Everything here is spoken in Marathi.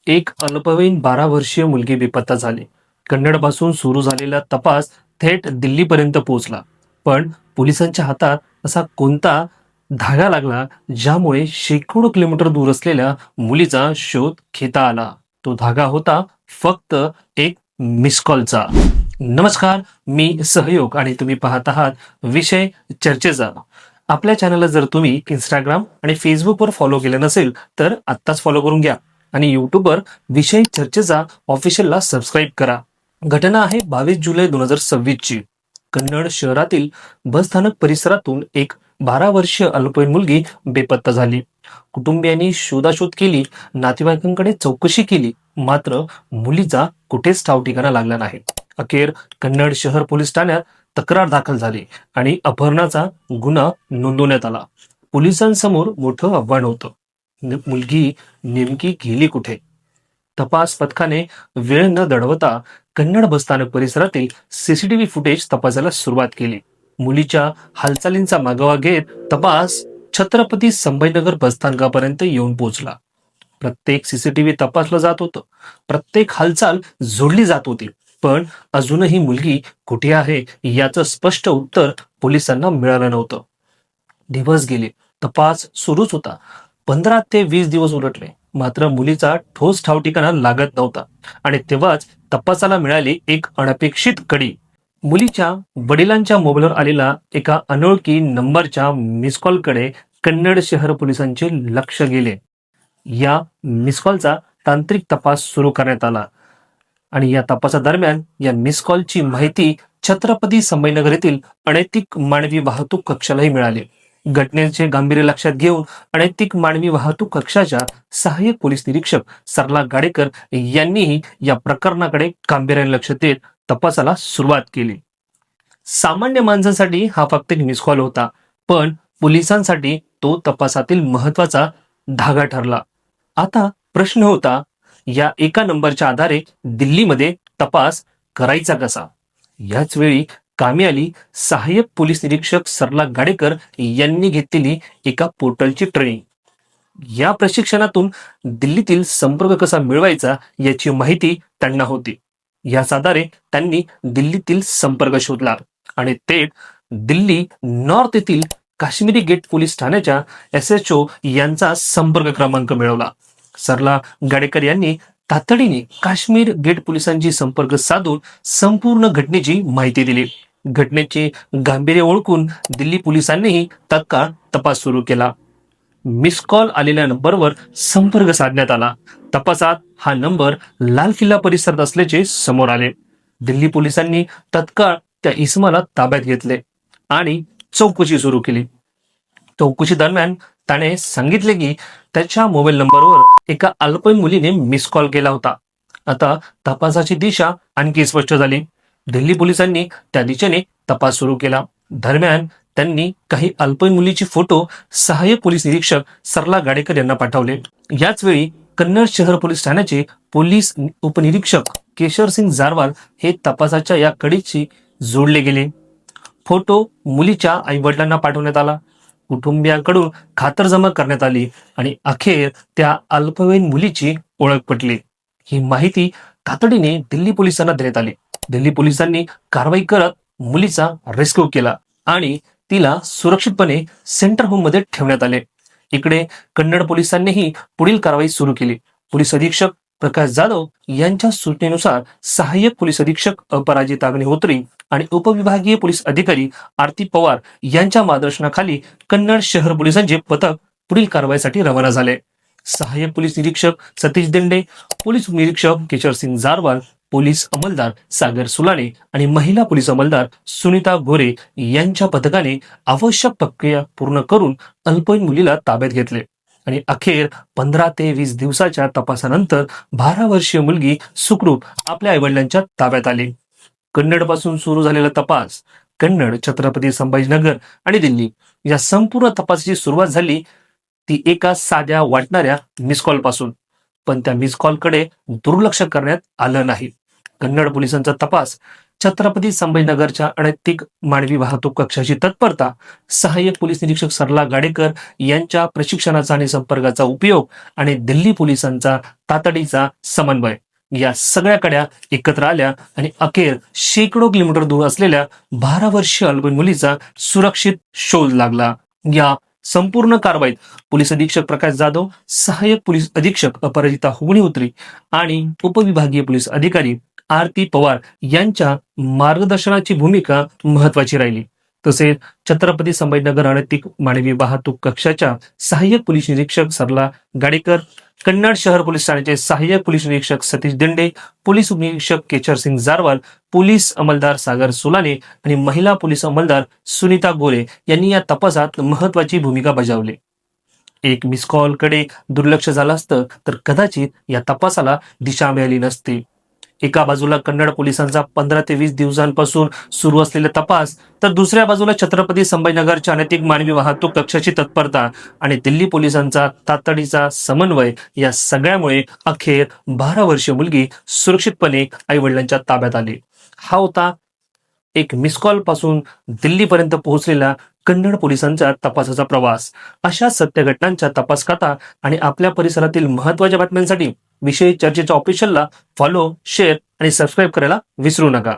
एक अल्पवयीन 12 वर्षीय मुलगी बेपत्ता झाली. कन्नडपासून सुरू झालेला तपास थेट दिल्लीपर्यंत पोहोचला. पण पोलिसांच्या हातात असा कोणता धागा लागला ज्यामुळे शेकडो किलोमीटर दूर असलेल्या मुलीचा शोध घेता आला. तो धागा होता फक्त एक मिस कॉलचा. नमस्कार, मी सहयोग आणि तुम्ही पाहत आहात विषय चर्चेचा. आपल्या चॅनलला जर तुम्ही इंस्टाग्राम आणि फेसबुकवर फॉलो केलं नसेल तर आत्ताच फॉलो करून घ्या आणि यूट्यूबवर विषय चर्चेचा ऑफिशियलला सबस्क्राईब करा. घटना आहे 22 जुलै 2026 ची. कन्नड शहरातील बसस्थानक परिसरातून एक 12 वर्षीय अल्पवयीन मुलगी बेपत्ता झाली. कुटुंबियांनी शोधाशोध केली, नातेवाईकांकडे चौकशी केली, मात्र मुलीचा कुठेच ठाव ठिकाणा लागला नाही. अखेर कन्नड शहर पोलीस ठाण्यात तक्रार दाखल झाली आणि अपहरणाचा गुन्हा नोंदवण्यात आला. पोलिसांसमोर मोठं आव्हान होतं. मुलगी नेमकी गेली कुठे? तपास पथकाने वेळ न दडवता कन्नड बसस्थानक परिसरातील सीसीटीव्ही फुटेज तपासायला सुरुवात केली. मुलीच्या हालचालींचा मागोवा घेत तपास छत्रपती संभाजीनगर बसस्थानकापर्यंत येऊन पोहोचला. प्रत्येक सीसीटीव्ही तपासलं जात होतं, प्रत्येक हालचाल जोडली जात होती, पण अजूनही मुलगी कुठे आहे याचं स्पष्ट उत्तर पोलिसांना मिळालं नव्हतं. दिवस गेले, तपास सुरूच होता. 15 ते 20 दिवस उलटले, मात्र मुलीचा ठोस ठाव ठिकाणा लागत नव्हता. आणि तेव्हाच तपासाला मिळाली एक अनपेक्षित कडी. मुलीच्या वडिलांच्या मोबाईलवर आलेला एका अनोळखी नंबरच्या मिस कॉलकडे कन्नड शहर पोलिसांचे लक्ष गेले. या मिस कॉलचा तांत्रिक तपास सुरू करण्यात आला आणि या तपासादरम्यान या मिस कॉलची माहिती छत्रपती संभाजीनगर येथील अनैतिक मानवी वाहतूक कक्षालाही मिळाली. घटनेचे गांभीर्य लक्षात घेऊन अनैतिक मानवी वाहतूक कक्षाच्या सहाय्यक पोलीस निरीक्षक सरला गाडेकर यांनीही या प्रकरणाकडे गांभीर्याने लक्ष देत तपासाला सुरुवात केली. सामान्य माणसासाठी हा फक्त एक मिस कॉल होता, पण पोलिसांसाठी तो तपासातील महत्वाचा धागा ठरला. आता प्रश्न होता, या एका नंबरच्या आधारे दिल्लीमध्ये तपास करायचा कसा? याच वेळी कामी आली सहाय्यक पोलीस निरीक्षक सरला गाडेकर यांनी घेतलेली एका पोर्टलची ट्रेनिंग. या प्रशिक्षणातून दिल्लीतील संपर्क कसा मिळवायचा याची माहिती त्यांना होती. याच आधारे त्यांनी दिल्लीतील संपर्क शोधला आणि थेट दिल्ली नॉर्थ येथील काश्मीरी गेट पोलीस ठाण्याच्या SHO यांचा संपर्क क्रमांक मिळवला. सरला गाडेकर यांनी तातडीने काश्मीर गेट पोलिसांची संपर्क साधून संपूर्ण घटनेची माहिती दिली. घटनेचे गांभीर्य ओळखून दिल्ली पोलिसांनीही तत्काळ तपास सुरू केला. मिस कॉल आलेल्या नंबरवर संपर्क साधण्यात आला. तपासात हा नंबर लाल किल्ला परिसरात असल्याचे समोर आले. दिल्ली पोलिसांनी तत्काळ त्या इसमाला ताब्यात घेतले आणि चौकशी सुरू केली. चौकशी दरम्यान त्याने सांगितले की त्याच्या मोबाईल नंबरवर एका अल्पवयीन मुलीने मिस कॉल केला होता. आता तपासाची दिशा आणखी स्पष्ट झाली. दिल्ली पोलिसांनी त्या दिशेने तपास सुरू केला. दरम्यान त्यांनी काही अल्पवयीन मुलीचे फोटो सहाय्यक पोलीस निरीक्षक सरला गाडेकर यांना पाठवले. याच वेळी कन्नड शहर पोलीस ठाण्याचे पोलीस उपनिरीक्षक केशर सिंग जारवाल हे तपासाच्या या कडीशी जोडले गेले. फोटो मुलीच्या आई वडिलांना पाठवण्यात आला. कुटुंबियांकडून खातरजमा करण्यात आली आणि अखेर त्या अल्पवयीन मुलीची ओळख पटली. ही माहिती तातडीने दिल्ली पोलिसांना देण्यात आली. दिल्ली पोलिसांनी कारवाई करत मुलीचा रेस्क्यू केला आणि तिला सुरक्षितपणे सेंटर होम मध्ये ठेवण्यात आले. इकडे कन्नड पोलिसांनीही पुढील कारवाई सुरू केली. पोलीस अधीक्षक प्रकाश जाधव यांच्या सूचनेनुसार सहाय्यक पोलीस अधीक्षक अपराजिता अग्निहोत्री आणि उपविभागीय पोलीस अधिकारी आरती पवार यांच्या मार्गदर्शनाखाली कन्नड शहर पोलिसांचे पथक पुढील कारवाईसाठी रवाना झाले. सहाय्यक पोलीस निरीक्षक सतीश देंडे, पोलीस निरीक्षक केशर सिंग जारवाल, पोलीस अंमलदार सागर सुलाणे आणि महिला पोलीस अंमलदार सुनीता गोरे यांच्या पथकाने आवश्यक प्रक्रिया पूर्ण करून अल्पवयीन मुलीला ताब्यात घेतले आणि अखेर 15 ते 20 दिवसाच्या तपासानंतर 12 वर्षीय मुलगी सुखरूप आपल्या आईवडिलांच्या ताब्यात आली. कन्नड पासून सुरू झालेला तपास, कन्नड, छत्रपती संभाजीनगर आणि दिल्ली या संपूर्ण तपासाची सुरुवात झाली ती एका साध्या वाटणाऱ्या मिस कॉल पासून. पण त्या मिस कॉलकडे दुर्लक्ष करण्यात आलं नाही. कन्नड पोलिसांचा तपास छत्रपती संभाजीनगरच्या अनैतिक मानवी वाहतूक कक्षाची तत्परता, सहाय्यक पोलीस निरीक्षक सरला गाडेकर यांच्या प्रशिक्षणाचा आणि संपर्काचा उपयोग आणि दिल्ली पोलिसांचा तातडीचा समन्वय या सगळ्या कड्या एकत्र आल्या आणि अखेर शेकडो किलोमीटर दूर असलेल्या 12 वर्षीय अल्पवयीन मुलीचा सुरक्षित शोध लागला. या संपूर्ण कारवाईत पोलीस अधीक्षक प्रकाश जाधव, सहाय्यक पोलीस अधीक्षक अपराजिता हुगणीहोत्री आणि उपविभागीय पोलीस अधिकारी आरती पवार यांच्या मार्गदर्शनाची भूमिका महत्वाची राहिली. तसेच छत्रपती संभाजीनगर अनैतिक मानवी वाहतूक कक्षाच्या सहाय्यक पोलीस निरीक्षक सरला गाडेकर, कन्नड शहर पोलीस ठाण्याचे सहाय्यक पोलीस निरीक्षक सतीश दिंडे, पोलीस उपनिरीक्षक केशर सिंग जारवाल, पोलीस अंमलदार सागर सोलाने आणि महिला पोलीस अंमलदार सुनीता गोरे यांनी या तपासात महत्वाची भूमिका बजावली. एक मिस कॉल कडे दुर्लक्ष झालं असतं तर कदाचित या तपासाला दिशा मिळाली नसती. एका बाजूला कन्नड पोलिसांचा 15 ते 20 दिवसांपासून सुरू असलेला तपास, तर दुसऱ्या बाजूला छत्रपती संभाजीनगरच्या अनैतिक मानवी वाहतूक कक्षाची तत्परता आणि दिल्ली पोलिसांचा तातडीचा समन्वय या सगळ्यामुळे अखेर 12 वर्षीय मुलगी सुरक्षितपणे आई वडिलांच्या ताब्यात आली. हा होता एक मिस कॉल पासून दिल्लीपर्यंत पोहोचलेला कन्नड पोलिसांचा तपासाचा प्रवास. अशा सत्य घटनांच्या तपास कथा आणि आपल्या परिसरातील महत्त्वाच्या बातम्यांसाठी विषयी चर्चेच्या ऑफिशियलला फॉलो, शेअर आणि सबस्क्राईब करायला विसरू नका.